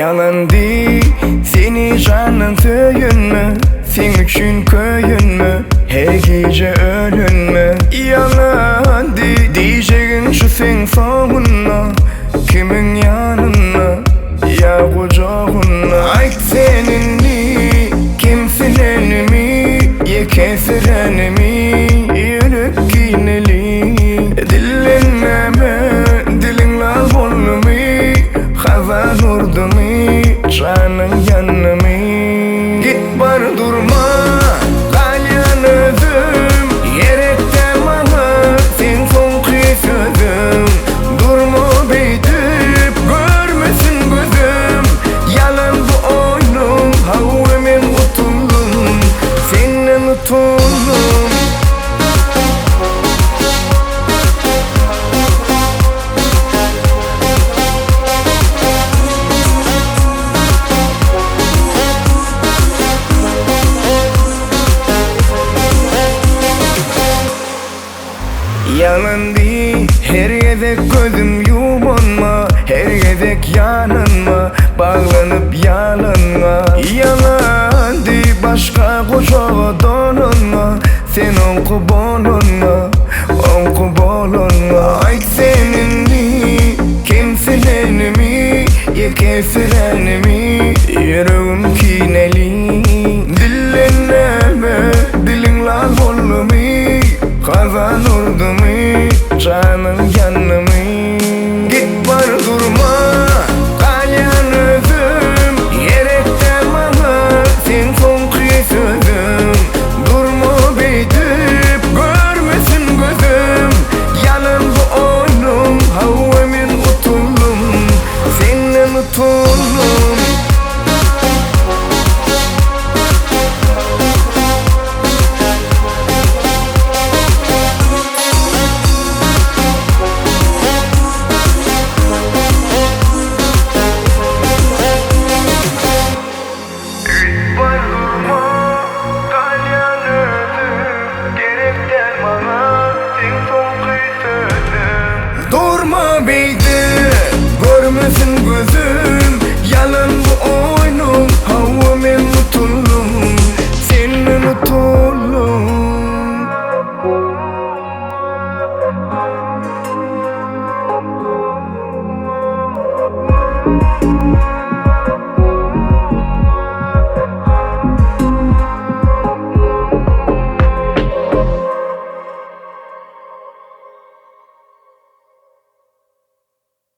Yalan değil seni canın söyünme, sen üçün köyünme, her gece ölünme. Yalan değil diyeceğin şu sen sonuna, kimin yanına ya kucağına. Ay seninle kimsenin mi ya kesiren mi yürek kineli. Dillenmeme dilin lal bollu mi, hazan urdu mi canın yanı mi. Git bar durma kalyan özüm, yerekten bana sen son sözüm. Durma beytip görmesin gözüm, yalan bu oyunum havvemin utuldum, senden utuldum. Yalan değil her yedek gözüm yubanma, her yedek yanınma bağlanıp yalanma. Yalan değil başka kucağa donanma, sen onku bolunma, onku bolunma. Ay seninle kimsenin mi ya kesiren mi yüreğim kineli. Dillenme dilin lal bollu mi, kazan urdu mi canın yanı mi. Git var durma kalyan özüm, yerekten bana sen son sözüm. Durma beytip görmesin gözüm, yalan bu oyunum havvemin utuldum, senden utuldum. Durma beydi görmesin gözüm, yalan bu oyunum havvemin utuldum, senin utuldum.